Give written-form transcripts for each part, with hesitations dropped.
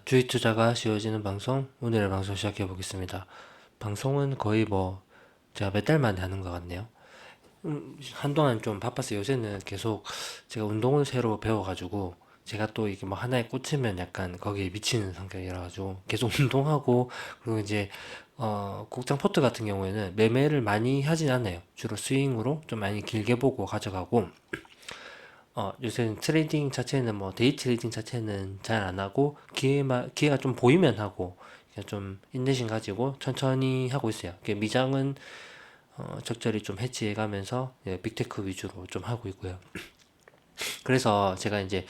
주식 투자가 쉬워지는 방송, 오늘의 방송 시작해 보겠습니다. 방송은 거의 제가 몇 달 만에 하는 것 같네요. 한동안 좀 바빴어요. 요새는 계속 제가 운동을 새로 배워가지고, 제가 또 이게 하나에 꽂히면 약간 거기에 미치는 성격이라가지고, 계속 운동하고, 그리고 이제, 곡장 포트 같은 경우에는 매매를 많이 하진 않아요. 주로 스윙으로 좀 많이 길게 보고 가져가고, 요새는 트레이딩 자체는 데이 트레이딩 자체는 잘 안 하고 기회가 좀 보이면 하고 그냥 좀 인내심 가지고 천천히 하고 있어요. 미장은 적절히 좀 해치해 가면서 빅테크 위주로 좀 하고 있고요. 그래서 제가 이제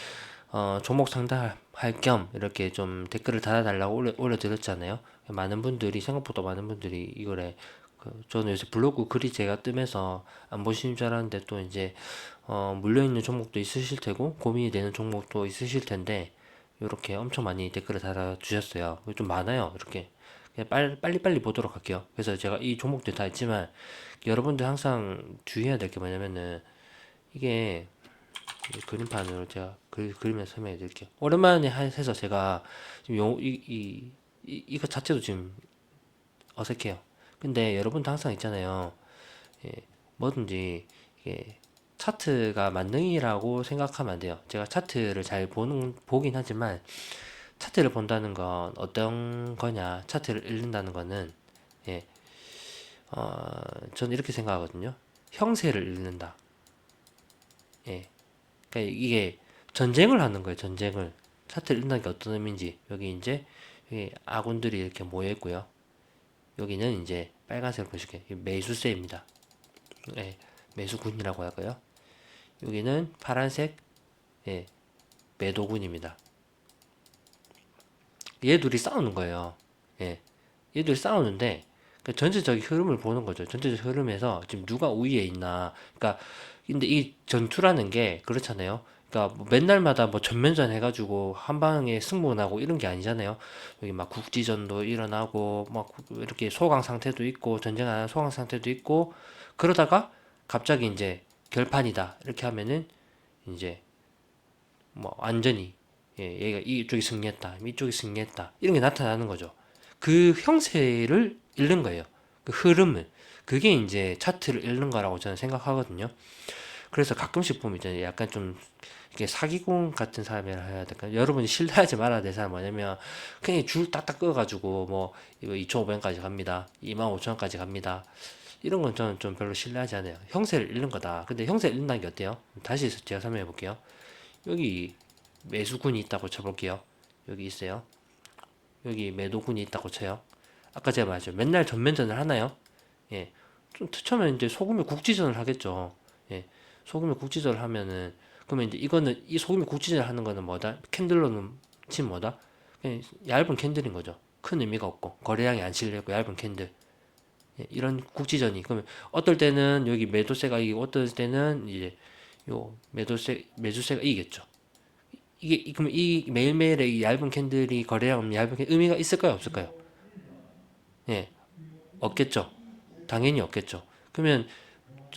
종목 상담할 겸 이렇게 좀 댓글을 달아달라고 올려드렸잖아요. 많은 분들이 생각보다 많은 분들이 이거래 저는 요새 블로그 글이 제가 뜨면서 안 보시는 줄 알았는데 또 이제 물려있는 종목도 있으실 테고 고민이 되는 종목도 있으실 텐데 이렇게 엄청 많이 댓글을 달아주셨어요. 좀 많아요. 이렇게 그냥 빨리빨리 보도록 할게요. 그래서 제가 이 종목들 다 있지만 여러분들 항상 주의해야 될 게 뭐냐면은 이게 이 그림판으로 제가 그리면서 설명해 드릴게요. 오랜만에 해서 제가 지금 이거 자체도 지금 어색해요. 근데 여러분도 항상 있잖아요. 예, 뭐든지 이게 차트가 만능이라고 생각하면 안 돼요. 제가 차트를 잘 보긴 하지만 차트를 본다는 건 어떤 거냐, 차트를 읽는다는 거는 예, 저는 이렇게 생각하거든요. 형세를 읽는다. 예, 그러니까 이게 전쟁을 하는 거예요. 전쟁을 차트를 읽는다는 게 어떤 의미인지 여기 이제 여기 아군들이 이렇게 모여 있고요. 여기는 이제 빨간색 보시게 매수세입니다. 예, 매수군이라고 할까요? 여기는 파란색 예, 매도군입니다. 얘 둘이 싸우는 거예요. 예, 얘 둘이 싸우는데 그 전체적인 흐름을 보는 거죠. 전체적 흐름에서 지금 누가 우위에 있나. 그러니까 근데 이 전투라는 게 그렇잖아요. 그러니까 맨날마다 전면전 해가지고 한 방에 승부 나고 이런 게 아니잖아요. 여기 막 국지전도 일어나고 막 이렇게 소강 상태도 있고 전쟁하는 소강 상태도 있고 그러다가 갑자기 이제 결판이다 이렇게 하면은 이제 완전히 얘가 이쪽이 승리했다, 이쪽이 승리했다 이런 게 나타나는 거죠. 그 형세를 읽는 거예요. 그 흐름을. 그게 이제 차트를 읽는 거라고 저는 생각하거든요. 그래서 가끔씩 보면 이제 약간 좀 이게 사기꾼 같은 사람이라 해야 될까? 여러분이 신뢰하지 말아야 될 사람 뭐냐면 그냥 줄 딱딱 끄어가지고 이거 2,500원까지 갑니다, 25,000원까지 갑니다. 이런 건 저는 좀 별로 신뢰하지 않아요. 형세를 읽는 거다. 근데 형세를 읽는다는 게 어때요? 다시 제가 설명해 볼게요. 여기 매수군이 있다고 쳐볼게요. 여기 있어요. 여기 매도군이 있다고 쳐요. 아까 제가 말했죠. 맨날 전면전을 하나요? 예. 좀 처음에 이제 소금의 국지전을 하겠죠. 예. 소금의 국지전을 하면은 그러면 이제 이거는 이 소금의 국지전을 하는 거는 뭐다? 캔들로는 치면 뭐다? 그냥 얇은 캔들인 거죠. 큰 의미가 없고 거래량이 안 실려있고 얇은 캔들. 예, 이런 국지전이 그러면 어떨 때는 여기 매도세가 이기고 어떨 때는 이제 요 매수세가 이기겠죠. 그럼 이 매일매일의 이 얇은 캔들이 거래량 얇은 캔 의미가 있을까요, 없을까요? 예, 없겠죠. 당연히 없겠죠. 그러면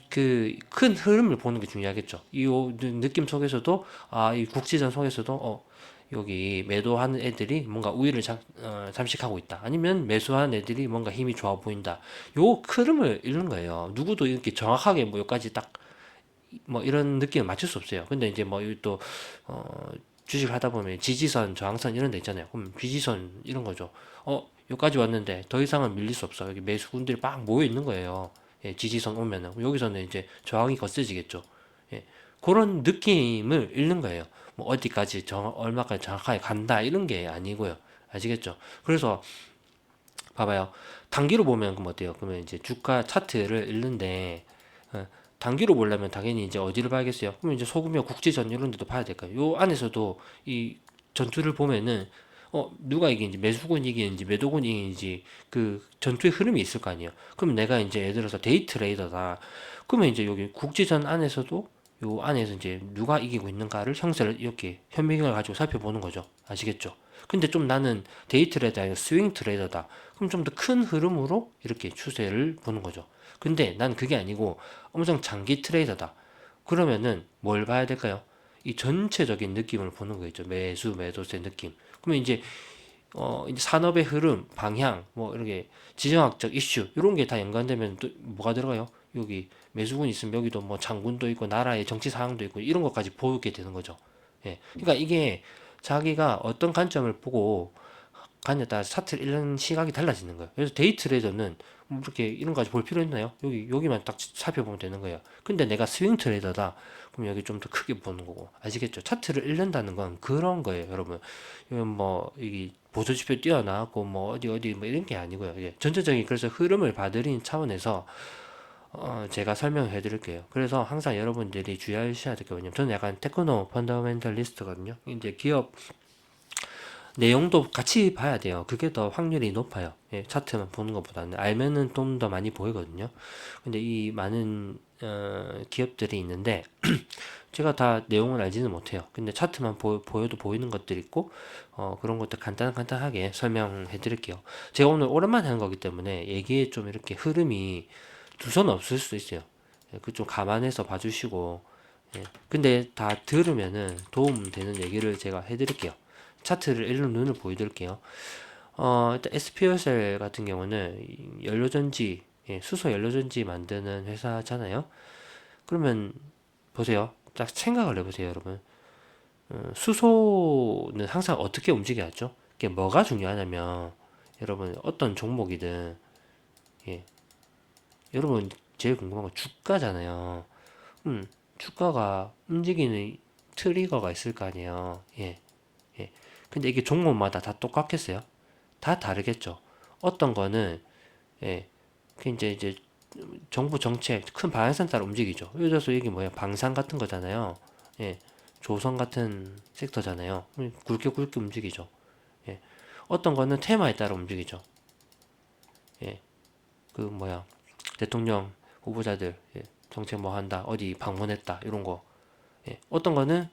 그 큰 흐름을 보는 게 중요하겠죠. 이 느낌 속에서도 이 국지전 속에서도 여기 매도하는 애들이 뭔가 우위를 잠식하고 있다. 아니면 매수하는 애들이 뭔가 힘이 좋아 보인다. 요 흐름을 읽는 거예요. 누구도 이렇게 정확하게 여기까지 딱 이런 느낌을 맞출 수 없어요. 근데 이제 또 주식을 하다 보면 지지선, 저항선 이런 데 있잖아요. 그럼 지지선 이런 거죠. 여기까지 왔는데 더 이상은 밀릴 수 없어. 여기 매수군들이 막 모여 있는 거예요. 예, 지지선 오면은 여기서는 이제 저항이 거세지겠죠. 예, 그런 느낌을 읽는 거예요. 어디까지 얼마까지 정확하게 간다 이런 게 아니고요. 아시겠죠? 그래서 봐봐요. 단기로 보면 그럼 어때요? 그러면 이제 주가 차트를 읽는데 어, 단기로 보려면 당연히 이제 어디를 봐야겠어요? 그러면 이제 소금이나 국제전 이런 데도 봐야 될까요? 요 안에서도 이 전투를 보면은 누가 이기는지 매수군 이기는지 매도군 이기는지 그 전투의 흐름이 있을 거 아니에요. 그럼 내가 이제 예를 들어서 데이 트레이더다. 그러면 이제 여기 국제전 안에서도 요 안에서 이제 누가 이기고 있는가를 형세를 이렇게 현미경을 가지고 살펴보는 거죠. 아시겠죠? 근데 좀 나는 데이 트레이더 아니라 스윙 트레이더다. 그럼 좀 더 큰 흐름으로 이렇게 추세를 보는 거죠. 근데 난 그게 아니고 엄청 장기 트레이더다. 그러면은 뭘 봐야 될까요? 이 전체적인 느낌을 보는 거겠죠. 매수, 매도세 느낌. 그러면 이제 산업의 흐름, 방향, 뭐 이렇게 지정학적 이슈 이런 게 다 연관되면 또 뭐가 들어가요? 여기 매수군 있으면 여기도 뭐 장군도 있고 나라의 정치 상황도 있고 이런 것까지 보게 되는 거죠. 예. 그러니까 이게 자기가 어떤 관점을 보고 가냐에 따라 차트를 읽는 시각이 달라지는 거예요. 그래서 데이 트레이더는 뭐 이렇게 이런 거까지 볼 필요 있나요? 여기만 딱 살펴보면 되는 거예요. 근데 내가 스윙 트레이더다. 그럼 여기 좀 더 크게 보는 거고. 아시겠죠? 차트를 읽는다는 건 그런 거예요, 여러분. 이건 뭐, 이 보수지표 뛰어나왔고, 뭐, 어디, 뭐, 이런 게 아니고요. 예. 전체적인, 그래서 흐름을 봐드리는 차원에서, 제가 설명해 드릴게요. 그래서 항상 여러분들이 주의하셔야 될 게 뭐냐면, 저는 약간 테크노 펀더멘털리스트거든요. 이제 기업 내용도 같이 봐야 돼요. 그게 더 확률이 높아요. 예, 차트만 보는 것보다는 알면은 좀 더 많이 보이거든요. 근데 이 많은 기업들이 있는데 제가 다 내용을 알지는 못해요. 근데 차트만 보여도 보이는 것들이 있고 그런 것들 간단하게 설명해 드릴게요. 제가 오늘 오랜만에 하는 거기 때문에 얘기에 좀 이렇게 흐름이 두 손 없을 수 있어요. 예, 그 좀 감안해서 봐주시고 예, 근데 다 들으면은 도움 되는 얘기를 제가 해드릴게요. 차트를 읽는 눈을 보여드릴게요. 일단 SPO셀 같은 경우는 연료전지, 예, 수소 연료전지 만드는 회사잖아요. 그러면 보세요. 딱 생각을 해보세요, 여러분. 수소는 항상 어떻게 움직여야죠? 이게 뭐가 중요하냐면, 여러분 어떤 종목이든, 예, 여러분 제일 궁금한 건 주가잖아요. 주가가 움직이는 트리거가 있을 거 아니에요. 예, 예. 근데 이게 종목마다 다 똑같겠어요? 다 다르겠죠. 어떤 거는 예, 그 이제 정부 정책 큰 방향성 따라 움직이죠. 예를 들어서 이게 뭐야 방산 같은 거잖아요. 예, 조선 같은 섹터잖아요. 굵게 움직이죠. 예, 어떤 거는 테마에 따라 움직이죠. 예, 그 뭐야 대통령 후보자들 예, 정책 뭐 한다 어디 방문했다 이런 거. 예, 어떤 거는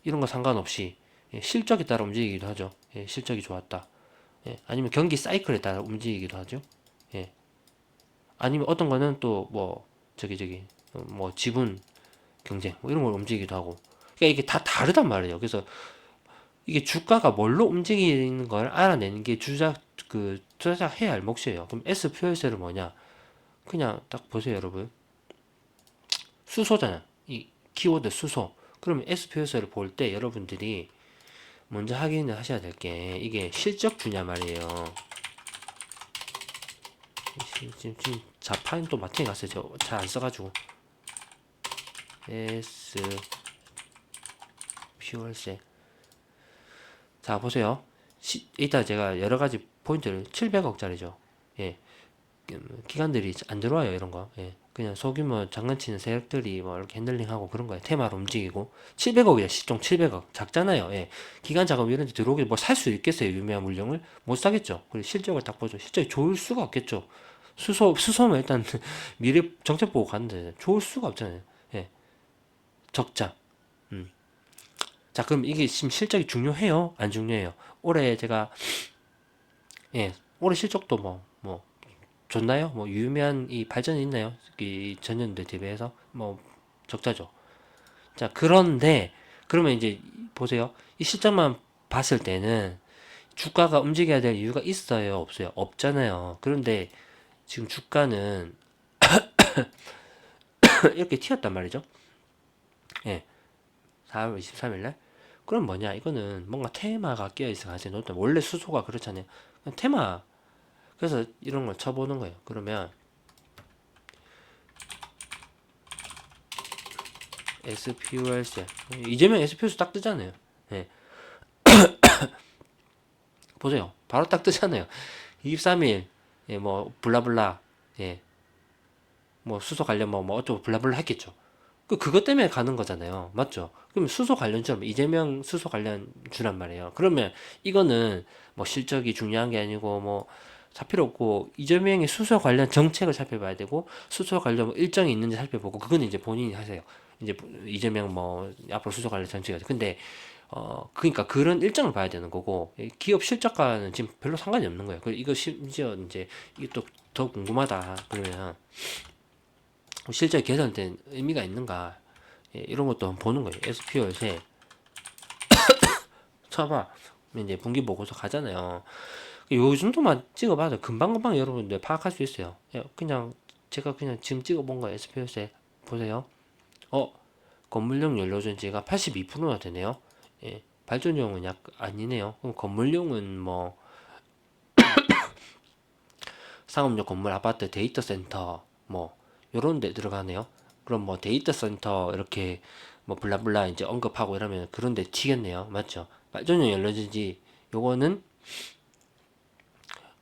이런 거 상관없이 예, 실적에 따라 움직이기도 하죠. 예, 실적이 좋았다. 예, 아니면 경기 사이클에 따라 움직이기도 하죠. 예, 아니면 어떤 거는 또 뭐 뭐 지분 경쟁 뭐 이런 걸 움직이기도 하고 그러니까 이게 다 다르단 말이에요. 그래서 이게 주가가 뭘로 움직이는 걸 알아내는 게 투자자 해야 할 몫이에요. 그럼 S 표현세는 뭐냐? 그냥 딱 보세요, 여러분. 수소잖아. 이 키워드 수소. 그러면 S 표현세를 볼 때 여러분들이 먼저 확인을 하셔야 될 게 이게 실적주냐 말이에요. 지금 자판이 또 마트에 갔어요. 저 잘 안 써가지고. S 퓨얼세. 자 보세요. 이따 제가 여러 가지 포인트를 700억짜리죠. 예, 기관들이 안 들어와요 이런 거. 예, 그냥 소규모 장난치는 세력들이 뭐 이렇게 핸들링하고 그런 거예요. 테마로 움직이고 700억이야 시총 700억 작잖아요. 예, 기관 자금 이런 데 들어오게 뭐 살 수 있겠어요 유명한 물량을 못 사겠죠. 그리고 실적을 딱 보죠. 실적이 좋을 수가 없겠죠. 수소면 일단 미래 정책 보고 갔는데 좋을 수가 없잖아요. 예, 적자. 음. 자, 그럼 이게 지금 실적이 중요해요? 안 중요해요? 올해 제가, 예, 올해 실적도 뭐, 좋나요? 뭐, 유의미한 이 발전이 있나요? 이 전년도에 대비해서? 뭐, 적자죠. 자, 그런데, 그러면 이제, 보세요. 이 실적만 봤을 때는 주가가 움직여야 될 이유가 있어요? 없어요? 없잖아요. 그런데 지금 주가는 이렇게 튀었단 말이죠. 예, 4월 23일 날. 그럼 뭐냐? 이거는 뭔가 테마가 끼어있어 가지고 놓다. 원래 수소가 그렇잖아요. 테마. 그래서 이런 걸 쳐보는 거예요. 그러면 SPUL세 이재명 SPUS 딱 뜨잖아요. 예. 보세요. 바로 딱 뜨잖아요. 23일 예, 뭐 블라블라 예, 뭐 수소 관련 뭐 어쩌고 블라블라 했겠죠. 그것 때문에 가는 거잖아요. 맞죠? 그럼 수소 관련주라면 이재명 수소 관련주란 말이에요. 그러면 이거는 뭐 실적이 중요한 게 아니고 뭐 살 필요 없고 이재명의 수소 관련 정책을 살펴봐야 되고 수소 관련 뭐 일정이 있는지 살펴보고 그거는 이제 본인이 하세요. 이제 이재명 뭐 앞으로 수소 관련 정책이 근데 그러니까 그런 일정을 봐야 되는 거고 기업 실적과는 지금 별로 상관이 없는 거예요. 그리고 이거 심지어 이제 이게 또 더 궁금하다 그러면 실제 개선된 의미가 있는가 예, 이런 것도 한번 보는 거예요. SPO에 쳐봐. 이제 분기 보고서 가잖아요. 요 정도만 찍어봐도 금방금방 여러분들 파악할 수 있어요. 예, 그냥 제가 그냥 지금 찍어본 거 SPS에 보세요. 어, 건물용 연료전지가 82%나 되네요. 예, 발전용은 약 아니네요. 그럼 건물용은 뭐 상업용 건물, 아파트, 데이터 센터 뭐 요런 데 들어가네요. 그럼 뭐 데이터 센터 이렇게 뭐 블라블라 이제 언급하고 이러면 그런 데 튀겠네요. 맞죠? 발전용 연료전지 요거는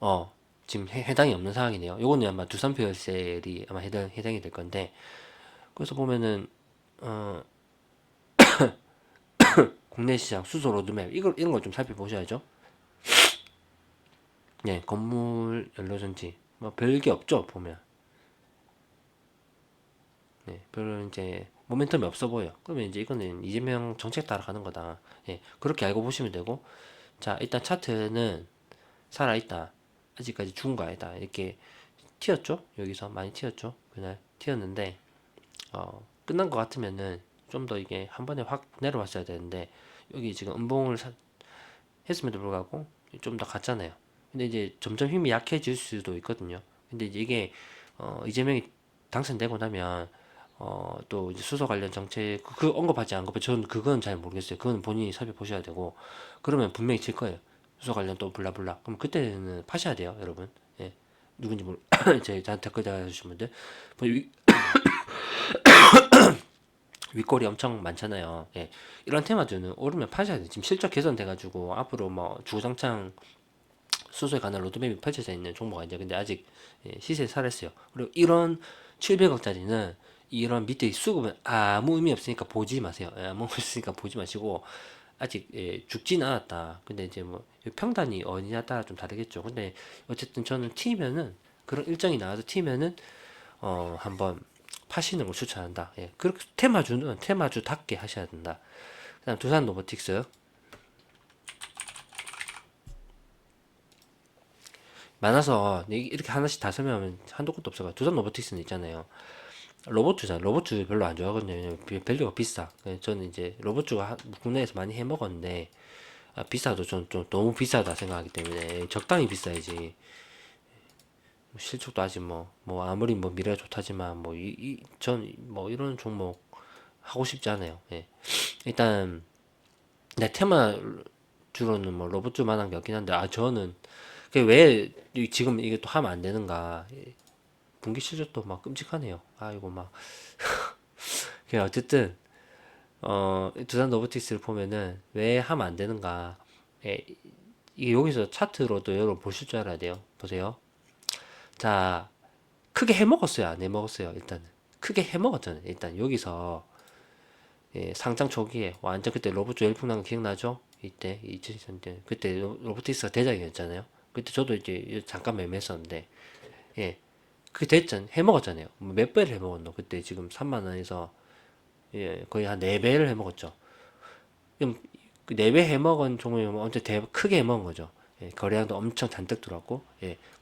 어 지금 해당이 없는 상황이네요. 요거는 아마 두산 퓨얼셀이 아마 해당이 될 건데 그래서 보면은 어 국내 시장 수소 로드맵 이런 걸 좀 살펴보셔야죠. 네, 건물 연료전지 뭐 별게 없죠 보면. 네, 별로 이제 모멘텀이 없어 보여. 그러면 이제 이거는 이재명 정책 따라가는 거다. 예, 그렇게 알고 보시면 되고, 자 일단 차트는 살아있다. 아직까지 죽은 거 아니다. 이렇게 튀었죠? 여기서 많이 튀었죠? 그날 튀었는데 끝난 것 같으면은 좀 더 이게 한 번에 확 내려왔어야 되는데 여기 지금 했음에도 불구하고 좀 더 갔잖아요. 근데 이제 점점 힘이 약해질 수도 있거든요. 근데 이제 이게 이재명이 당선되고 나면 또 이제 수소 관련 정책 그 언급하지 안 언급해 저는 그건 잘 모르겠어요. 그건 본인이 살펴보셔야 되고 그러면 분명히 칠 거예요. 수소 관련 또 블라블라. 그럼 그때는 파셔야 돼요, 여러분. 예. 누군지 모르 제 댓글 달아주신 분들 뭐 윗골이 엄청 많잖아요. 예. 이런 테마주는 오르면 파셔야 돼요. 지금 실적 개선돼가지고 앞으로 뭐 주구장창 수소에 관한 로드맵이 펼쳐져 있는 종목이 이제 근데 아직 시세에 살았어요. 그리고 이런 700억짜리는 이런 밑에 수급은 아무 의미 없으니까 보지 마세요. 아무 의미 없으니까 보지 마시고 아직 죽진 않았다. 근데 이제 뭐 평단이 어디냐 따라 좀 다르겠죠. 근데 어쨌든 저는 튀면은 그런 일정이 나와서 튀면은 한번 파시는 걸 추천한다. 예. 그렇게 테마주는 테마주답게 하셔야 된다. 그다음 두산 로보틱스 많아서 이렇게 하나씩 다 설명하면 한도 끝도 없어요. 두산 로보틱스는 있잖아요. 로봇주잖아. 로봇주 별로 안 좋아하거든요. 왜냐면 밸류가 비싸. 저는 이제 로봇주가 국내에서 많이 해 먹었는데 비싸도 좀 너무 비싸다 생각하기 때문에 적당히 비싸야지. 실적도 아직 뭐 아무리 뭐 미래가 좋다지만 뭐 전 뭐 이런 종목 하고 싶지 않아요. 예. 일단 내 테마 주로는 뭐 로봇주만한 게 없긴 한데 저는 왜 지금 이게 또 하면 안 되는가? 분기 실적도 막 끔찍하네요. 이거 막 그냥 어쨌든 두산 로보틱스를 보면은 왜 하면 안 되는가? 예, 이게 여기서 차트로도 여러분 보실 줄 알아야 돼요. 보세요. 자, 크게 해먹었어요, 안 해먹었어요? 일단은 크게 해먹었잖아요. 일단 여기서 상장 초기에 완전 그때 로봇주 열풍 난거 기억나죠? 이때 2020년 그때 로보틱스가 대장이었잖아요. 그때 저도 이제 잠깐 매매했었는데 예, 그게 됐잖아요. 해먹었잖아요. 몇 배를 해먹었노? 그때 지금 3만 원에서 거의 한 4배를 해먹었죠. 그럼 그 4배 해먹은 종목이면 엄청 크게 해먹은 거죠. 거래량도 엄청 잔뜩 들어왔고,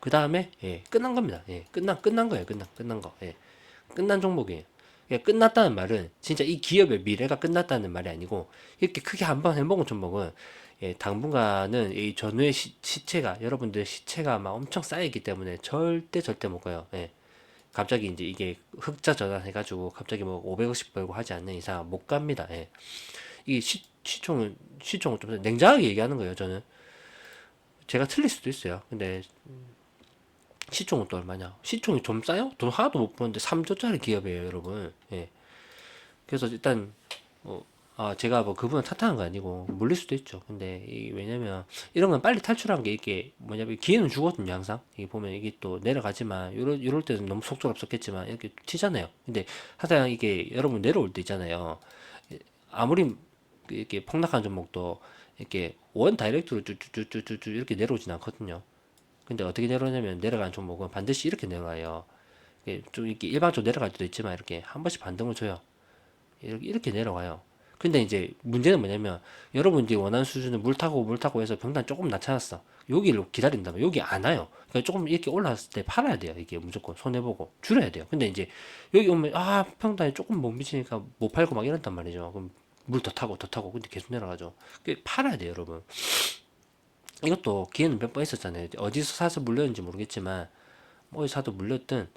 그 다음에, 끝난 겁니다. 끝난 거예요. 끝난 거. 끝난 종목이에요. 끝났다는 말은 진짜 이 기업의 미래가 끝났다는 말이 아니고, 이렇게 크게 한 번 해먹은 종목은, 당분간은 이 전후의 시체가, 여러분들 시체가 막 엄청 쌓이기 때문에 절대 못 가요. 갑자기 이제 이게 흑자 전환해가지고 갑자기 뭐 500억씩 벌고 하지 않는 이상 못 갑니다. 이게 시총은 좀 냉정하게 얘기하는 거예요. 저는 제가 틀릴 수도 있어요. 근데 시총은 또 얼마냐? 시총이 좀 싸요? 돈 하나도 못 버는데 3조짜리 기업이에요, 여러분. 그래서 일단 제가 뭐 그분을 탓하는 거 아니고 물릴 수도 있죠. 근데 왜냐면 이런 건 빨리 탈출한 게 이게 뭐냐면 기회는 주거든요, 항상. 이게 보면 이게 또 내려가지만 이럴 때는 너무 속도가 없었겠지만 이렇게 튀잖아요. 근데 항상 이게 여러분 내려올 때 있잖아요. 아무리 이렇게 폭락한 종목도 이렇게 원 다이렉트로 쭈쭈쭈쭈쭈 이렇게 내려오진 않거든요. 근데 어떻게 내려오냐면 내려간 종목은 반드시 이렇게 내려와요. 이게 좀 이렇게 일방적으로 내려갈 때도 있지만 이렇게 한 번씩 반등을 줘요. 이렇게 내려와요. 근데 이제 문제는 뭐냐면 여러분들이 원하는 수준은 물 타고 해서 병단 조금 낮춰놨어. 여기를 기다린다면 여기 안 와요. 그러니까 조금 이렇게 올라왔을 때 팔아야 돼요. 이게 무조건 손해보고 줄여야 돼요. 근데 이제 여기 오면 평단이 조금 못 미치니까 못 팔고 막 이런단 말이죠. 그럼 물 더 타고 더 타고 근데 계속 내려가죠. 팔아야 돼요, 여러분. 이것도 기회는 몇 번 있었잖아요. 어디서 사서 물렸는지 모르겠지만 뭐 어디 사도 물렸든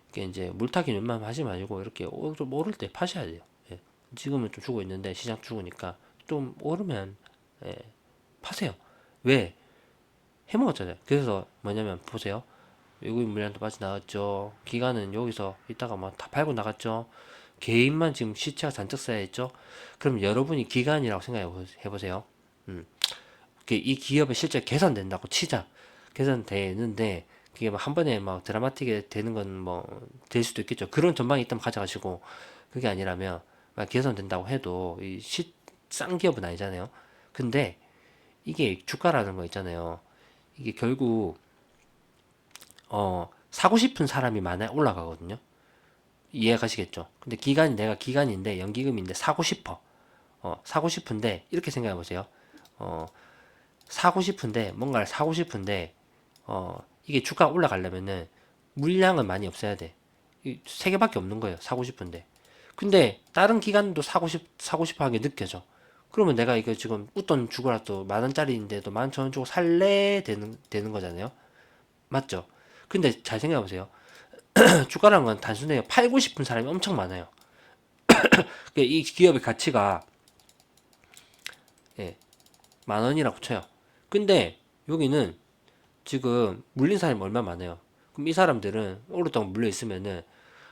이게 이제 물타기 웬만하면 하지 마시고 이렇게 좀 오를 때 파셔야 돼요. 예. 지금은 좀 주고 있는데 시장 죽으니까 좀 오르면 예, 파세요. 왜? 해먹었잖아요. 그래서 뭐냐면 보세요. 외국인 물량도 빠져나갔죠. 기관은 여기서 이따가 막 다 팔고 나갔죠. 개인만 지금 시체가 잔뜩 쌓여있죠. 그럼 여러분이 기관이라고 생각해 보세요. 이 기업이 실제 개선된다고 치자. 개선되는데 그게 막 한 번에 막 드라마틱하게 되는 건 뭐 될 수도 있겠죠. 그런 전망이 있다면 가져가시고 그게 아니라면 막 개선된다고 해도 싼 기업은 아니잖아요. 근데 이게 주가라는 거 있잖아요. 이게 결국 사고 싶은 사람이 많아 올라가거든요. 이해가시겠죠? 근데 기간이 내가 기간인데 연기금인데 사고 싶어. 사고 싶은데 이렇게 생각해 보세요. 어, 사고 싶은데 뭔가를 사고 싶은데 이게 주가가 올라가려면은 물량은 많이 없어야 돼. 세 개밖에 없는 거예요. 사고 싶은데. 근데 다른 기관도 사고 싶어 하는 게 느껴져. 그러면 내가 이거 지금 웃돈 주고라 또 10,000원짜리인데도 11,000원 주고 살래 되는 거잖아요. 맞죠? 근데 잘 생각해 보세요. 주가라는 건 단순해요. 팔고 싶은 사람이 엄청 많아요. 이 기업의 가치가 예, 10,000원이라고 쳐요. 근데 여기는 지금 물린 사람이 얼마 많아요. 그럼 이 사람들은 오랫동안 물려 있으면은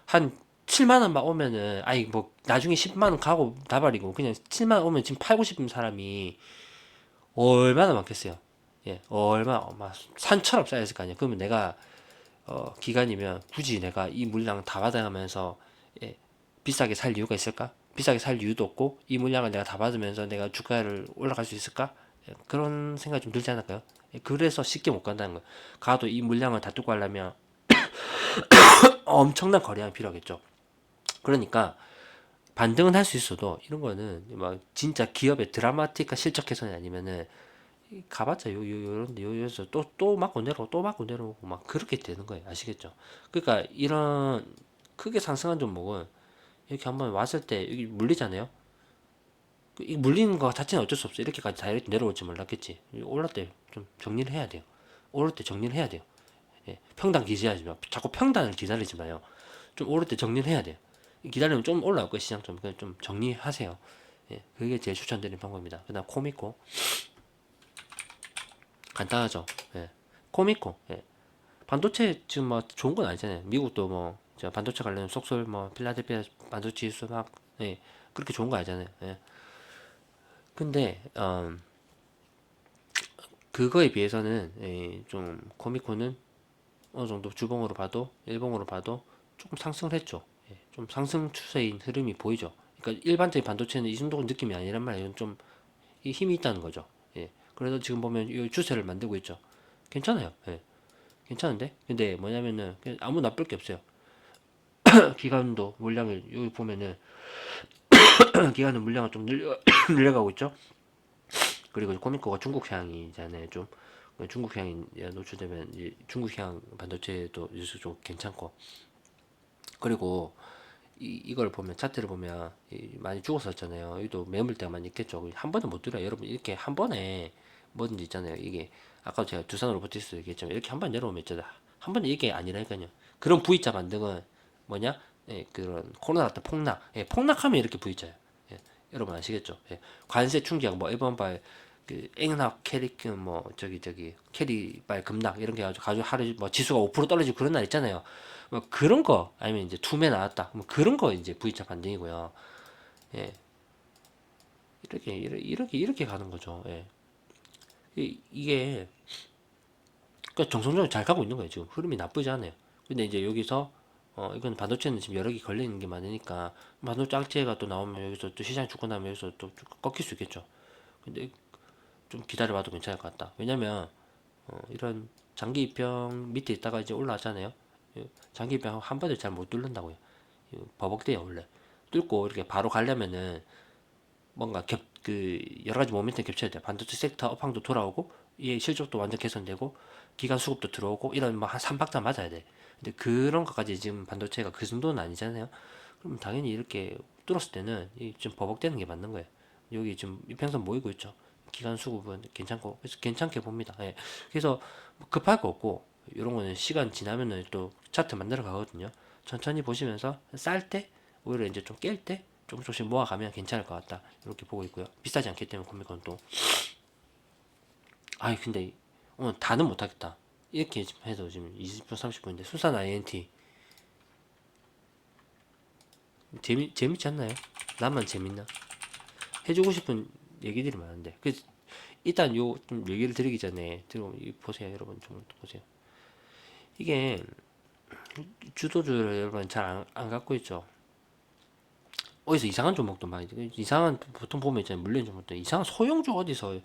한 7만 원만 오면은 아니 뭐 나중에 10만 원 가고 나발이고 그냥 7만 원 오면 지금 팔고 싶은 사람이 얼마나 많겠어요. 예, 얼마 막 산처럼 쌓였을 거 아니에요. 그러면 내가 기간이면 굳이 내가 이 물량 다 받아가면서 예, 비싸게 살 이유가 있을까? 비싸게 살 이유도 없고 이 물량을 내가 다 받으면서 내가 주가를 올라갈 수 있을까? 예, 그런 생각이 좀 들지 않을까요? 예, 그래서 쉽게 못 간다는 거예요. 가도 이 물량을 다 뚫고 하려면 엄청난 거래량이 필요하겠죠. 그러니까 반등은 할 수 있어도 이런 거는 막 진짜 기업의 드라마틱한 실적 개선이 아니면은 가봤자 요런데 요에서 또 맞고 내려오고 또 맞고 내려오고 막 그렇게 되는 거예요. 아시겠죠? 그러니까 이런 크게 상승한 종목은 이렇게 한번 왔을 때 여기 물리잖아요. 이 물리는 거 자체는 어쩔 수 없어요. 이렇게까지 다이렉트 내려올지 몰랐겠지. 올랐을 때 좀 정리를 해야 돼요. 오를 때 정리를 해야 돼요. 예, 평단 기지하지 마. 자꾸 평단을 기다리지 마요. 좀 오를 때 정리를 해야 돼요. 기다리면 좀 올라올 거예요. 시장 좀 정리하세요. 예, 그게 제일 추천드리는 방법입니다. 그다음 코미코 간단하죠. 예, 코미코 예. 반도체 지금 뭐 좋은 건 아니잖아요. 미국도 뭐 반도체 관련 속설 뭐 필라델피아 반도체 지수 막 예, 그렇게 좋은 거 아니잖아요. 예. 근데 그거에 비해서는 예, 좀 코미코는 어느 정도 주봉으로 봐도 일봉으로 봐도 조금 상승을 했죠. 예, 좀 상승 추세인 흐름이 보이죠. 그러니까 일반적인 반도체는 이 정도 느낌이 아니란 말이에요. 이건 좀 힘이 있다는 거죠. 예. 그래서 지금 보면 이 추세를 만들고 있죠. 괜찮아요. 예. 괜찮은데? 근데 뭐냐면은 아무 나쁠 게 없어요. 기간도 물량을 여기 보면은 기간은 물량을 좀 늘려가고 있죠. 그리고 코미코가 중국 향이잖아요. 좀 중국 향이 노출되면 중국 향 반도체도 요새 좀 괜찮고 그리고 이걸 보면 차트를 보면 많이 죽었었잖아요. 여기도 매물 때가 많이 있겠죠. 한 번에 못 들어요. 여러분 이렇게 한 번에 뭐든지 있잖아요. 이게 아까 제가 두산 로보티스 얘기했지만 이렇게 한 번 내려오면 있잖아. 한 번에 이게 아니라니까요. 그런 V자 반등은 뭐냐? 예, 그런 코로나 때 폭락. 예, 폭락하면 이렇게 V자예요. 예, 여러분 아시겠죠? 예, 관세 충격 뭐 일본발 그 앵납 캐릭 뭐 저기 캐리발 급락 이런 게 가지고 하루 뭐 지수가 5% 떨어지고 그런 날 있잖아요. 뭐 그런 거 아니면 이제 투매 나왔다. 뭐 그런 거 이제 V자 반등이고요. 예. 이렇게 가는 거죠. 예. 이게 그러니까 정성적으로 잘 가고 있는 거예요. 지금 흐름이 나쁘지 않아요. 근데 이제 여기서 이건 반도체는 지금 여러 개 걸리는 게 많으니까 반도체 악재가 또 나오면 여기서 또 시장이 죽고 나면 여기서 또 꺾일 수 있겠죠. 근데 좀 기다려봐도 괜찮을 것 같다. 왜냐면 이런 장기 입형 밑에 있다가 이제 올라왔잖아요. 장기 입형 한 번에 잘 못 뚫는다고요. 버벅대요 원래. 뚫고 이렇게 바로 가려면은 뭔가 여러 가지 모멘텀 겹쳐야 돼. 반도체 섹터 업황도 돌아오고, 이 실적도 완전 개선되고, 기간 수급도 들어오고, 이런 뭐 한 3박자 맞아야 돼. 근데 그런 것까지 지금 반도체가 그 정도는 아니잖아요. 그럼 당연히 이렇게 뚫었을 때는 좀 버벅대는 게 맞는 거예요. 여기 지금 이평선 모이고 있죠. 기간 수급은 괜찮고 그래서 괜찮게 봅니다. 예. 그래서 뭐 급할 거 없고 이런 거는 시간 지나면은 또 차트 만들어 가거든요. 천천히 보시면서 쌀 때 오히려 이제 좀 깰 때 조금 조금씩 모아가면 괜찮을 것 같다. 이렇게 보고 있고요. 비싸지 않기 때문에 코미콘 또. 아이 근데 오늘 다는 못하겠다. 이렇게 해도 지금 20분 30분인데 수산 INT 재밌지 않나요? 나만 재밌나? 해주고 싶은 얘기들이 많은데 그 일단 요 좀 얘기를 드리기 전에 들어 보세요 여러분 좀 보세요. 이게 주도주를 여러분 잘 안 갖고 있죠. 어디서 이상한 종목도 많이 이상한 보통 보면 있잖아요 물린 종목도 이상한 소형주 어디서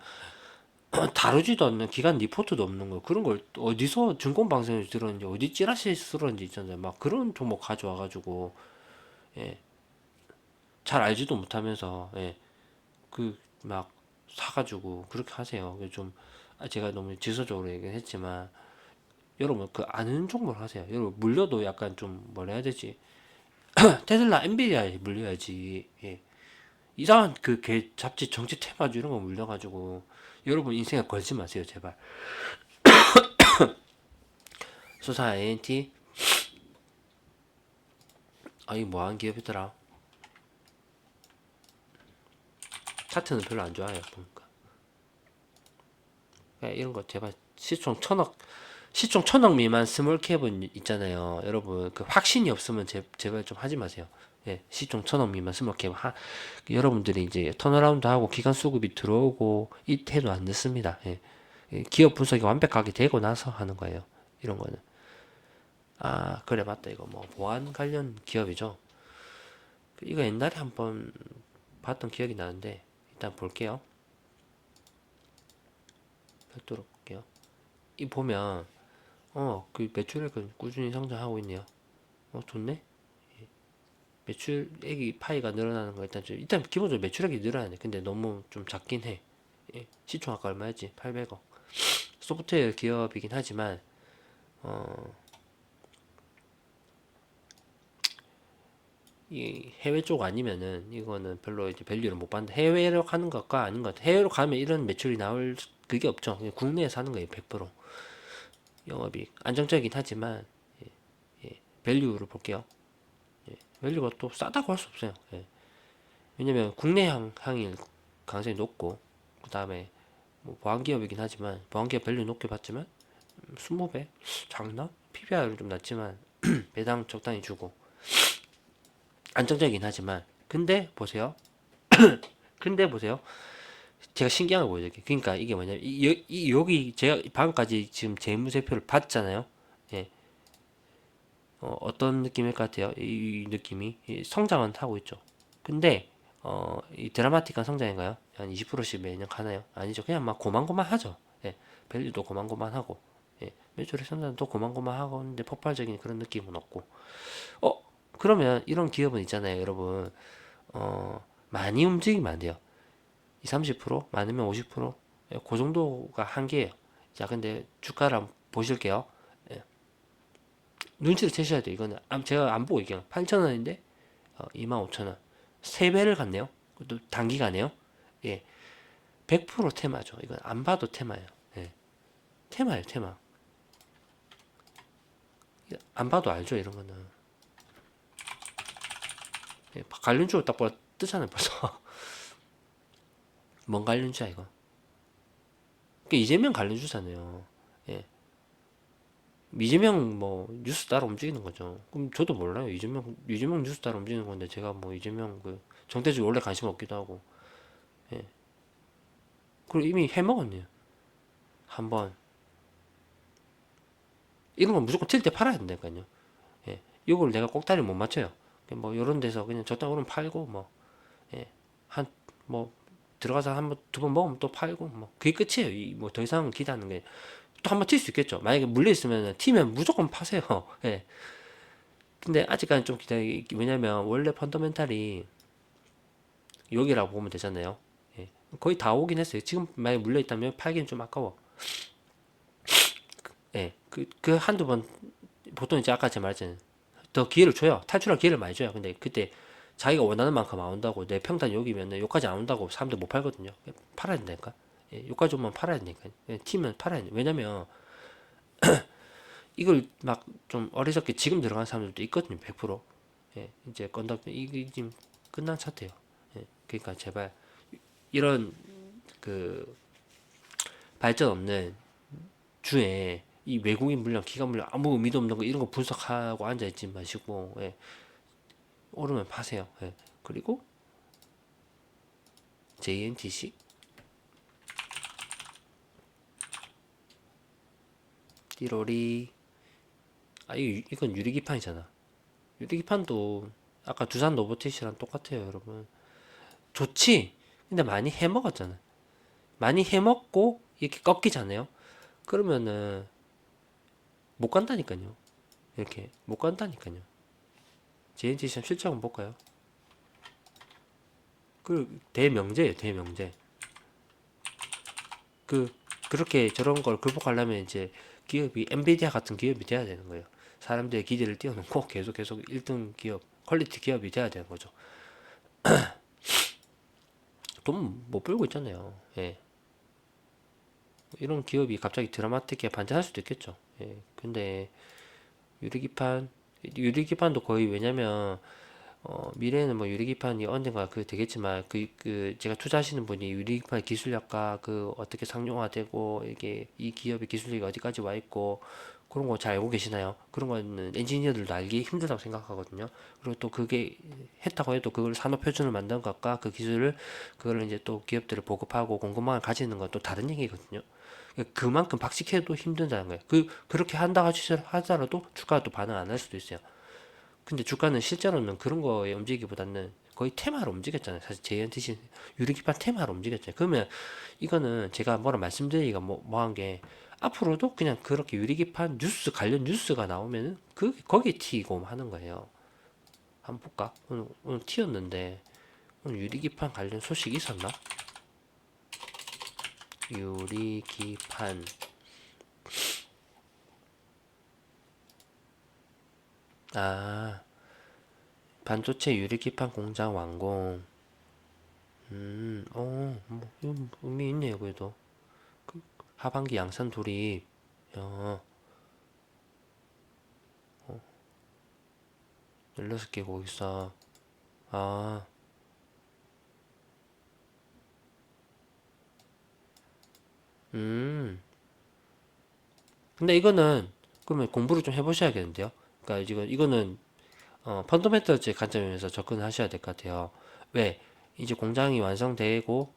다루지도 않는 기간 리포트도 없는 거 그런 걸 어디서 증권방송에서 들었는지 어디 찌라시에서 들었는지 있잖아요 막 그런 종목 가져와가지고 예, 잘 알지도 못하면서 예, 그 막 사가지고 그렇게 하세요. 좀 제가 너무 지서적으로 얘기했지만 여러분 그 아는 종목을 하세요. 여러분 물려도 약간 좀 뭐라 해야 되지? 테슬라, 엔비디아에 물려야지. 예. 이상한 그 개 잡지 정치 테마주 이런 거 물려가지고 여러분 인생에 걸지 마세요 제발. 수사 ANT 아 이거 뭐하는 기업이더라. 차트는 별로 안 좋아요 보니까. 그러니까 이런 거 제발 시총 천억 미만 스몰캡은 있잖아요. 여러분 그 확신이 없으면 제발 좀 하지 마세요. 예, 시총 천억 미만 스몰캡 여러분들이 이제 턴어라운드 하고 기간 수급이 들어오고 이 태도 안 늦습니다. 예. 기업 분석이 완벽하게 되고 나서 하는 거예요. 이런 거는 아 그래 맞다 이거 뭐 보안 관련 기업이죠. 이거 옛날에 한번 봤던 기억이 나는데 일단 볼게요. 별도로 볼게요. 이 보면 그 매출액은 꾸준히 성장하고 있네요. 좋네. 매출액이 파이가 늘어나는 거 일단 기본적으로 매출액이 늘어나야 돼. 근데 너무 좀 작긴 해. 예, 시총 아까 얼마였지? 800억. 소프트웨어 기업이긴 하지만 어, 이 해외 쪽 아니면은 이거는 별로 이제 밸류를 못 받는다. 해외로 가는 것과 아닌 것 같아. 해외로 가면 이런 매출이 나올 그게 없죠. 그냥 국내에서 하는 거예요. 100%. 영업이 안정적이긴 하지만 밸류를 볼게요. 밸류가 또 싸다고 할 수 없어요. 예. 왜냐면 국내 향일 가능성이 높고 그 다음에 뭐 보안기업이긴 하지만 보안기업 밸류 높게 봤지만 20배 장난? PBR은 좀 낮지만 배당 적당히 주고 안정적이긴 하지만 근데 보세요 제가 신기한 걸 보여드릴게요. 그러니까 이게 뭐냐면 여기 제가 방금까지 지금 재무제표를 봤잖아요. 예. 어떤 느낌일 것 같아요? 이 느낌이 성장은 하고 있죠. 근데 이 드라마틱한 성장인가요? 한 20%씩 매년 가나요? 아니죠. 그냥 막 고만고만하죠. 예. 밸류도 고만고만하고 예. 매출의 성장도 고만고만하고 근데 폭발적인 그런 느낌은 없고 어 그러면 이런 기업은 있잖아요, 여러분. 많이 움직이면 안 돼요. 2, 30% 많으면 50%. 예, 그 정도가 한계예요. 자, 근데 주가를 한번 보실게요. 예. 눈치를 채셔야 돼요. 이거는 제가 안 보고 얘기해요. 8,000원인데 25,000원. 3배를 갔네요. 그것도 단기간에요. 예. 100% 테마죠. 이건 안 봐도 테마예요. 예. 테마예요, 테마. 안 봐도 알죠, 이런 거는. 예. 관련주로 딱 보아 뜨잖아요, 벌써. 뭔 관련주야, 이거. 그러니까 이재명 관련주잖아요. 예. 이재명 뭐 뉴스 따라 움직이는 거죠. 그럼 저도 몰라요. 이재명 뉴스 따라 움직이는 건데 제가 뭐 이재명 그 정대주 원래 관심 없기도 하고. 예. 그리고 이미 해먹었네요. 한번 이런 건 무조건 튈 때 팔아야 된다니까요. 예. 이걸 내가 꼭다리 못 맞춰요. 뭐 이런 데서 그냥 적당 오르면 팔고 뭐 예. 한 뭐 들어가서 한 번 두 번 먹으면 또 팔고 뭐 그게 끝이에요. 뭐 더 이상 기대하는 게 또 한 번 튈 수 있겠죠. 만약에 물려 있으면 튀면 무조건 파세요. 예. 근데 아직까지 좀 기다리 왜냐면 원래 펀더멘탈이 여기라고 보면 되잖아요. 예. 거의 다 오긴 했어요. 지금 만약에 물려 있다면 팔기는 좀 아까워. 예. 그 한두 번 보통 이제 아까 제가 말했잖아요. 더 기회를 줘요. 탈출할 기회를 많이 줘요. 근데 그때 자기가 원하는 만큼 안 온다고 내 평단 여기면은 여기까지 안 온다고 사람들 못 팔거든요. 팔아야 된다니까. 예, 여기까지 오면 팔아야 되니까. 예, 튀면 팔아야 돼. 왜냐면 이걸 막 좀 어리석게 지금 들어간 사람들도 있거든요. 100%. 예, 이제 건당 이게 지금 끝난 차트예요. 예, 그러니까 제발 이런 그 발전 없는 주에 이 외국인 물량, 기관 물량 아무 의미도 없는 거 이런 거 분석하고 앉아 있지 마시고 예, 오르면 파세요. 예. 그리고 JNTC 띠로리 이건 유리기판이잖아. 유리기판도 아까 두산 노보티시랑 똑같아요, 여러분. 좋지. 근데 많이 해먹었잖아. 많이 해먹고 이렇게 꺾이잖아요. 그러면은 못 간다니까요. 이렇게 못 간다니까요. JNTC 실적 한번 볼까요? 그 대명제예요, 대명제. 그 그렇게 저런 걸 극복하려면 이제 기업이 엔비디아 같은 기업이 돼야 되는 거예요. 사람들의 기대를 띄워놓고 계속 1등 기업, 퀄리티 기업이 돼야 되는 거죠. 돈 못 벌고 있잖아요. 예. 이런 기업이 갑자기 드라마틱하게 반전할 수도 있겠죠. 예. 근데 유리기판, 유리기판도 거의 왜냐면 미래에는 뭐 유리기판이 언젠가 그 되겠지만 제가 투자하시는 분이 유리기판 기술력과 그 어떻게 상용화되고 이게 이 기업의 기술력이 어디까지 와 있고 그런 거 잘 알고 계시나요? 그런 거는 엔지니어들도 알기 힘들다고 생각하거든요. 그리고 또 그게 했다고 해도 그걸 산업 표준을 만든 것과 그 기술을 그걸 이제 또 기업들을 보급하고 공급망을 가지는 건 또 다른 얘기거든요. 그만큼 박식해도 힘든다는 거예요. 그렇게 한다 하더라도 주가가 또 반응 안 할 수도 있어요. 근데 주가는 실제로는 그런 거에 움직이기보다는 거의 테마로 움직였잖아요. 사실 JNTC 유리기판 테마로 움직였잖아요. 그러면 이거는 제가 뭐라 말씀드리기가 뭐한 게 앞으로도 그냥 그렇게 유리기판 뉴스 관련 뉴스가 나오면은 거기에 튀고 하는 거예요. 한번 볼까? 오늘 튀었는데 오늘 유리기판 관련 소식 있었나? 유리기판 아 반도체 유리기판 공장 완공 뭐 이거 의미 있네요 그래도 하반기 양산 돌입 어, 16개 거기서 아 근데 이거는 그러면 공부를 좀 해보셔야겠는데요. 그러니까 이거는 펀더멘털제 관점에서 접근하셔야 될 것 같아요. 왜? 이제 공장이 완성되고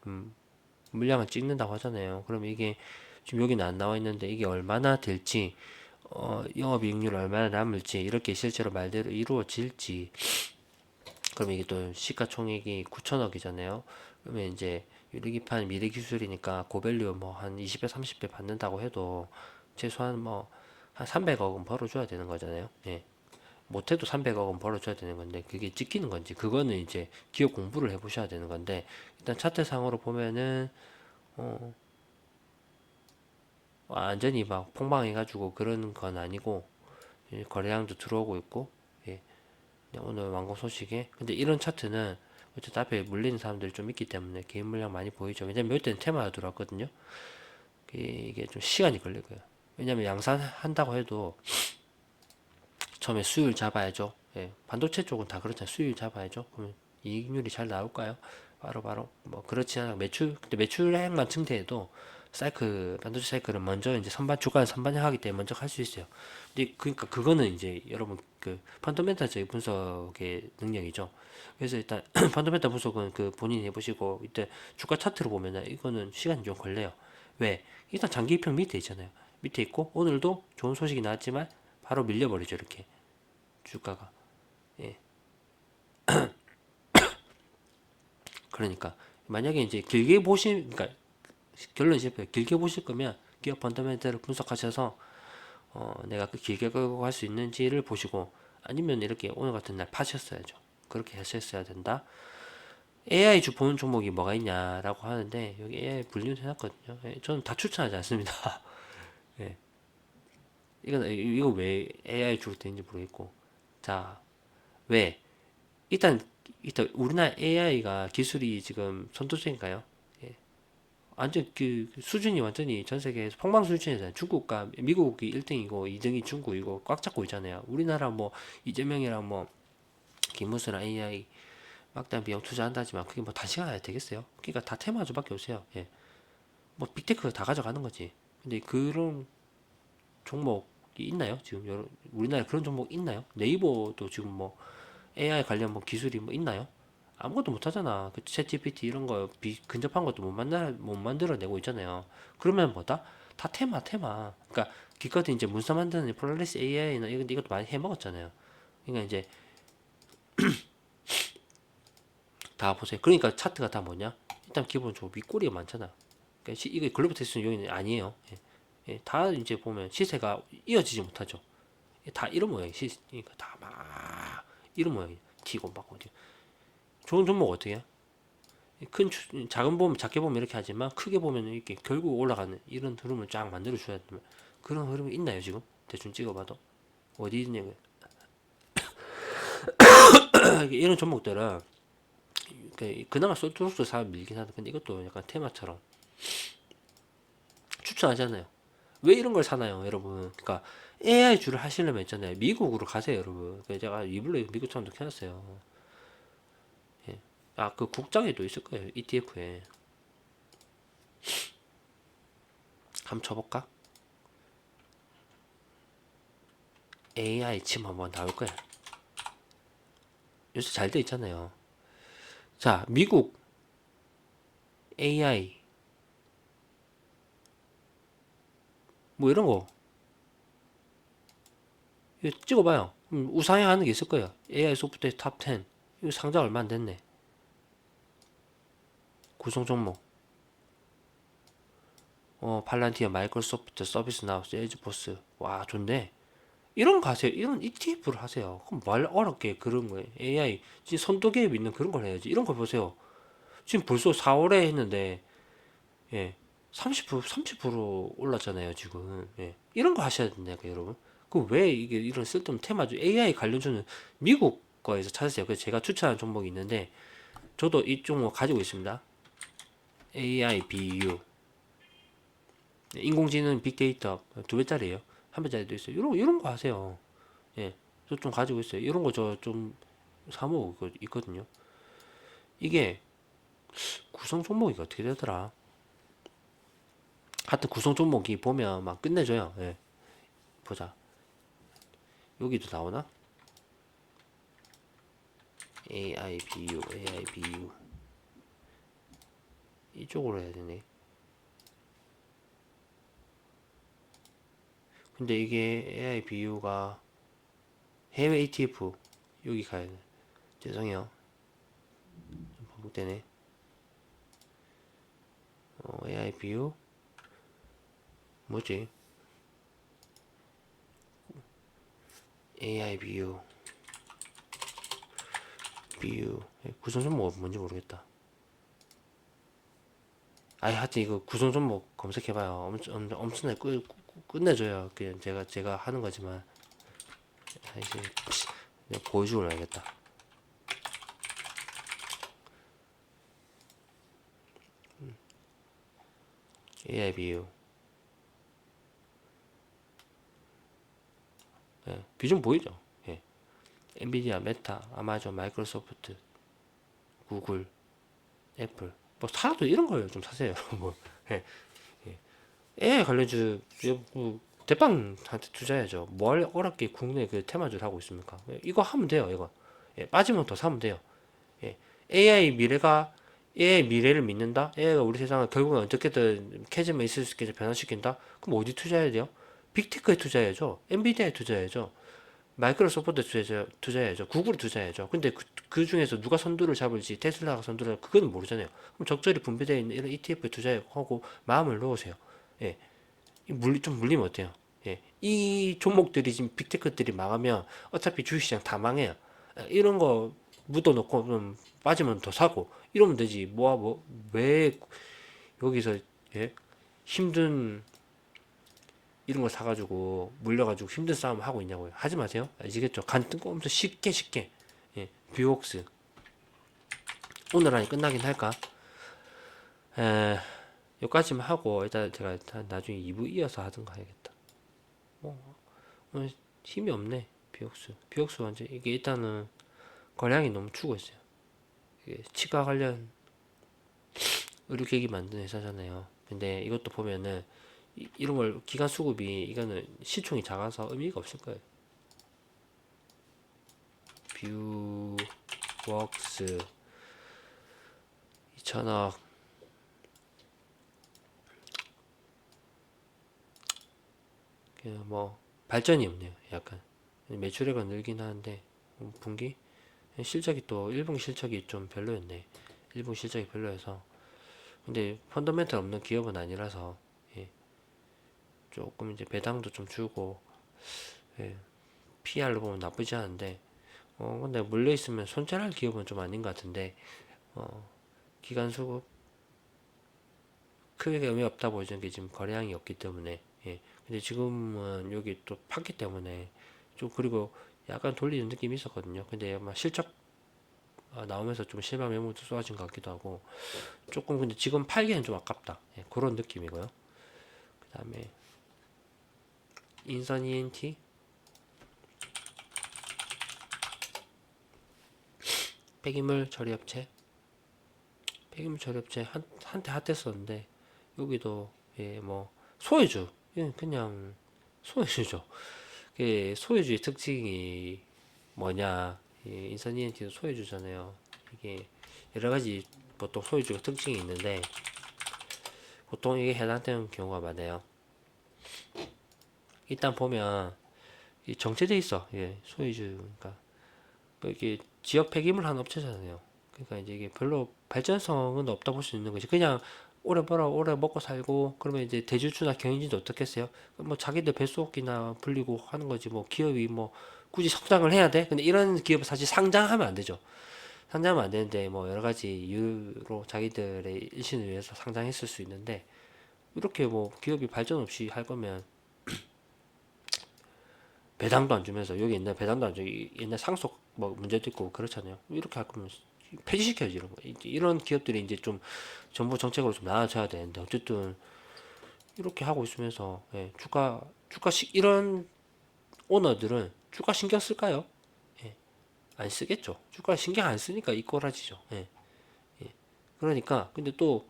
물량을 찍는다고 하잖아요. 그럼 이게 지금 여기는 안 나와 있는데 이게 얼마나 될지 영업이익률 얼마나 남을지 이렇게 실제로 말대로 이루어질지 그럼 이게 또 시가총액이 9천억이잖아요. 그러면 이제 유리기판 미래 기술이니까 고밸류 뭐 한 20배 30배 받는다고 해도 최소한 뭐 한 300억은 벌어줘야 되는 거잖아요. 예. 못해도 300억은 벌어줘야 되는 건데 그게 찍히는 건지 그거는 이제 기업 공부를 해보셔야 되는 건데 일단 차트상으로 보면은 어, 완전히 막 폭망해가지고 그런 건 아니고 거래량도 들어오고 있고 예. 오늘 완공 소식에 근데 이런 차트는 어쨌든 앞에 물리는 사람들이 좀 있기 때문에 개인 물량 많이 보이죠. 왜냐면 몇 대는 테마가 들어왔거든요. 이게 좀 시간이 걸릴 거예요. 왜냐면 양산한다고 해도 처음에 수율 잡아야죠. 예, 반도체 쪽은 다 그렇잖아요. 수율 잡아야죠. 그러면 이익률이 잘 나올까요? 바로 뭐 그렇지 않아 근데 매출액만 증대해도 반도체 사이클은 먼저 이제 주가를 선반영하기 때문에 먼저 갈 수 있어요. 근데 그러니까 그거는 이제 여러분 그 펀더멘탈적인 분석의 능력이죠. 그래서 일단 펀더멘탈 분석은 그 본인이 해보시고 이때 주가 차트로 보면은 이거는 시간이 좀 걸려요. 왜? 일단 장기평 밑에 있잖아요. 밑에 있고 오늘도 좋은 소식이 나왔지만 바로 밀려버리죠 이렇게 주가가. 예. 그러니까 만약에 이제 그러니까 결론이 싶어요. 길게 보실 거면 기업 펀더멘털을 분석하셔서 내가 그 길게 끌고 갈 수 있는지를 보시고 아니면 이렇게 오늘 같은 날 파셨어야죠. 그렇게 하셨어야 된다. AI 주 보는 종목이 뭐가 있냐라고 하는데 여기 AI 분류 해놨거든요. 예, 저는 다 추천하지 않습니다. 예. 이거 왜 AI 주로 되는지 모르겠고 자 왜? 일단 일단 우리나라 AI가 기술이 지금 선도적인가요? 예. 완전 그 수준이 완전히 전 세계에서 폭망 수준이잖아요. 중국과 미국이 1등이고 2등이 중국이고 꽉 잡고 있잖아요. 우리나라 뭐 이재명이랑 뭐 김무수랑 AI 막대한 비용 투자한다지만 그게 뭐 단시간 안에 되겠어요? 그러니까 다 테마주밖에 없어요. 예. 뭐 빅테크 다 가져가는 거지. 근데 그런 종목이 있나요? 지금 우리나라에 그런 종목 있나요? 네이버도 지금 뭐 AI 관련 뭐 기술이 뭐 있나요? 아무것도 못 하잖아. 그 챗GPT 이런 거 근접한 것도 못 만들어내고 있잖아요. 그러면 뭐다? 다 테마. 그러니까 기껏 이제 문서 만드는 폴라리스 AI나 이것도 많이 해 먹었잖아요. 그러니까 이제 다 보세요. 그러니까 차트가 다 뭐냐? 일단 기본적으로 윗꼬리가 많잖아. 그러니까 이게 글로벌 테스트 요인이 아니에요. 예. 예, 다 이제 보면 시세가 이어지지 못하죠. 예, 다 이런 모양이 그러니까 다 막 이런 모양이 튀고 막 어디 좋은 종목 어떻게 해요? 작은 보면 작게 보면 이렇게 하지만 크게 보면 이렇게 결국 올라가는 이런 흐름을 쫙 만들어 줘야 되면 그런 흐름이 있나요 지금? 대충 찍어봐도 어디 있냐고. 이런 종목들은 그나마 솔트록스 사람 밀긴 하다. 근데 이것도 약간 테마처럼 추천하잖아요. 왜 이런 걸 사나요, 여러분? 그러니까 AI 주를 하시려면 있잖아요. 미국으로 가세요, 여러분. 제가 이블로 미국 처럼도 켜놨어요. 예. 아, 그 국장에도 있을 거예요. ETF에. 한번 쳐볼까? AI 침 한번 나올 거야. 요새 잘 돼 있잖아요. 자, 미국 AI 뭐 이런 거 이거 찍어봐요. 우상향하는 게 있을 거예요. AI 소프트웨어 탑 10. 이거 상장 얼마 안 됐네. 구성 종목. 팔란티어, 마이크로소프트, 서비스나우, 세일즈포스. 와, 좋네. 이런 거 하세요. 이런 ETF를 하세요. 그럼 말 어렵게 그런 거예요. AI 진짜 선도개입 있는 그런 걸 해야지. 이런 거 보세요. 지금 벌써 4월에 했는데 예. 30% 올랐잖아요, 지금. 예. 이런 거 하셔야 된다니까, 여러분. 그 왜 이게 이런 쓸데없는 테마주 AI 관련주는 미국 거에서 찾으세요. 그래서 제가 추천한 종목이 있는데 저도 이 종목 가지고 있습니다. AI BU. 인공지능 빅데이터 2배짜리예요. 1배짜리도 있어요. 이런 거 하세요. 예. 저 좀 가지고 있어요. 이런 거 저 좀 사모으고 있거든요. 이게 구성 종목이 어떻게 되더라? 하여튼 구성 종목이 보면 막 끝내줘요. 예. 보자. 여기도 나오나? AIBU 이쪽으로 해야 되네. 근데 이게 AIBU가 해외 ETF 여기 가야 돼. 죄송해요. 반복되네. AIBU 뭐지? AIBU BU 구성 종목 뭔지 모르겠다. 아이 하여튼 이거 구성 종목 검색해봐요. 엄청나게 끝내줘요. 그냥 제가 하는 거지만 이제 내가 보여주고 해야겠다. AIBU 예, 비중 보이죠? 예. 엔비디아, 메타, 아마존, 마이크로소프트, 구글, 애플 뭐 사도 이런 거예요. 좀 사세요. 뭐 예. AI 관련주 뭐 대빵한테 투자해야죠. 뭘 어렵게 국내 그 테마주를 하고 있습니까? 이거 하면 돼요. 이거 예, 빠지면 더 사면 돼요. 예. AI 미래가 AI 미래를 믿는다. AI가 우리 세상을 결국은 어떻게든 캐즘에 있을 수 있게 변화시킨다. 그럼 어디 투자해야 돼요? 빅테크에 투자해야죠. 엔비디아에 투자해야죠. 마이크로소프트 투자해야죠. 구글에 투자해야죠. 근데 그 중에서 누가 선두를 잡을지 테슬라가 선두를 그건 모르잖아요. 그럼 적절히 분배되어 있는 이런 ETF에 투자하고 마음을 놓으세요. 예. 좀 물리면 어때요? 예. 이 종목들이 지금 빅테크들이 망하면 어차피 주식시장 다 망해요. 이런 거 묻어놓고 좀 빠지면 더 사고 이러면 되지. 왜 여기서 예? 힘든 이런 거 사가지고 물려가지고 힘든 싸움 하고 있냐고요. 하지 마세요. 아시겠죠? 간 뜬금없이 쉽게 예. 뷰옥스 오늘 안에 끝나긴 할까? 에, 여기까지만 하고 일단 제가 나중에 2부 이어서 하든가 해야겠다. 오늘 힘이 없네. 비옥수 완전 이게 일단은 거량이 너무 죽어 있어요. 이게 치과 관련 의료기기 만드는 회사잖아요. 근데 이것도 보면은 이런 걸 기관 수급이 이거는 시총이 작아서 의미가 없을 거예요. 뷰웍스 2천억 뭐 발전이 없네요. 약간 매출액은 늘긴 하는데 분기 실적이 또 1분기 실적이 좀 별로였네. 1분기 실적이 별로여서 근데 펀더멘털 없는 기업은 아니라서 예, 조금 이제 배당도 좀 주고 예, PR로 보면 나쁘지 않은데 근데 물려 있으면 손절할 기업은 좀 아닌 것 같은데 기간 수급 크게 의미 없다 보이는 게 지금 거래량이 없기 때문에 예. 근데 지금은 여기 또 팠기 때문에 좀 그리고 약간 돌리는 느낌이 있었거든요. 근데 아마 실적 나오면서 좀 실망 매물도 쏟아진 것 같기도 하고 조금 근데 지금 팔기엔 좀 아깝다. 예, 그런 느낌이고요. 그 다음에 인선 ENT 폐기물 처리업체 한때 핫했었는데 여기도 예, 뭐 소해주 그냥 소해주죠. 소해주의 특징이 뭐냐 인선 ENT도 소해주잖아요. 이게 여러 가지 보통 소해주가 특징이 있는데 보통 이게 해당되는 경우가 많아요. 일단 보면 정체돼 있어. 예, 소유주 그러니까 뭐 이게 지역 폐기물 하는 업체잖아요. 그러니까 이제 이게 별로 발전성은 없다 볼 수 있는 거지. 그냥 오래 벌어 오래 먹고 살고 그러면 이제 대주주나 경영진도 어떻겠어요? 뭐 자기들 뱃속이나 불리고 하는 거지. 뭐 기업이 뭐 굳이 성장을 해야 돼? 근데 이런 기업은 사실 상장하면 안 되죠. 상장하면 안 되는데 뭐 여러 가지 이유로 자기들의 일신을 위해서 상장했을 수 있는데 이렇게 뭐 기업이 발전 없이 할 거면 배당도 안 주면서 여기 옛날 배당도 안 주고 옛날 상속 뭐 문제도 있고 그렇잖아요. 이렇게 할 거면 폐지시켜야지 이런 거. 이런 기업들이 이제 좀 정부 정책으로 좀 나아져야 되는데 어쨌든 이렇게 하고 있으면서 예, 이런 오너들은 주가 신경 쓸까요? 예, 안 쓰겠죠. 주가 신경 안 쓰니까 이 꼬라지죠. 예, 그러니까 근데 또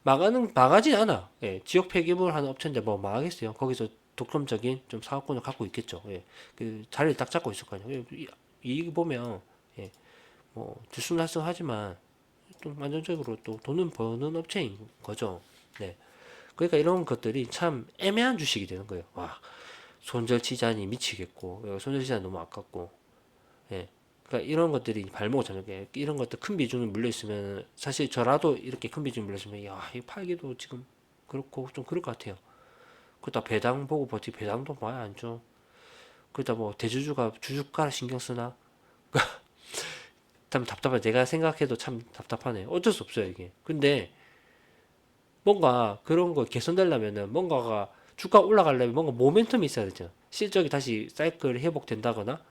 망하진 않아. 예, 지역 폐기물 하는 업체인데 뭐 망하겠어요. 거기서 독점적인 좀 사업권을 갖고 있겠죠. 예, 그 자리를 딱 잡고 있을 거 아니에요. 이익 보면 예, 뭐 들쑥날쑥하지만 좀 안정적으로 또 돈은 버는 업체인 거죠. 네, 그러니까 이런 것들이 참 애매한 주식이 되는 거예요. 와, 손절 치자니 미치겠고, 손절 치자니 너무 아깝고, 예. 그러니까 이런 것들이 발목 저녁에 이런 것들 큰 비중을 물려 있으면 사실 저라도 이렇게 큰 비중 물려 있으면 야, 이 팔기도 지금 그렇고 좀 그럴 것 같아요. 그러다 배당 보고 버티 배당도 많이 안 줘. 그러다 뭐 대주주가 주주가 신경 쓰나? 참 답답해. 내가 생각해도 참 답답하네. 어쩔 수 없어요 이게. 근데 뭔가 그런 거 개선되려면은 뭔가가 주가 올라가려면 뭔가 모멘텀이 있어야 되죠. 실적이 다시 사이클 회복된다거나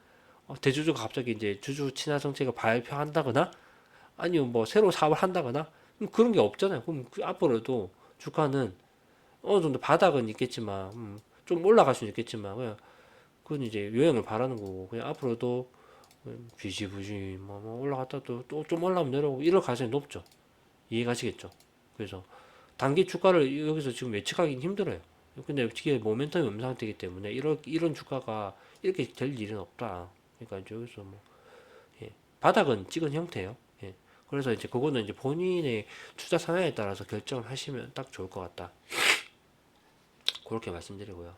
대주주가 갑자기 이제 주주 친화 정책을 발표한다거나 아니면 뭐 새로 사업을 한다거나 그런 게 없잖아요. 그럼 그 앞으로도 주가는 어느 정도 바닥은 있겠지만 좀 올라갈 수는 있겠지만 그냥 그건 이제 요행을 바라는 거고 그냥 앞으로도 지지부지 뭐 올라갔다 또 좀 올라오면 내려오고 이럴 가능성이 높죠. 이해가시겠죠? 그래서 단기 주가를 여기서 지금 예측하기는 힘들어요. 근데 이게 모멘텀이 없는 상태이기 때문에 이런 주가가 이렇게 될 일은 없다. 그러니까 이제 여기서 뭐 예, 바닥은 찍은 형태예요. 예. 그래서 이제 그거는 이제 본인의 투자 상황에 따라서 결정을 하시면 딱 좋을 것 같다. 그렇게 말씀드리고요.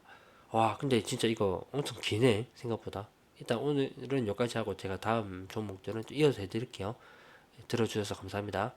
와, 근데 진짜 이거 엄청 기네, 생각보다. 일단 오늘은 여기까지 하고 제가 다음 종목들은 좀 이어서 해드릴게요. 들어주셔서 감사합니다.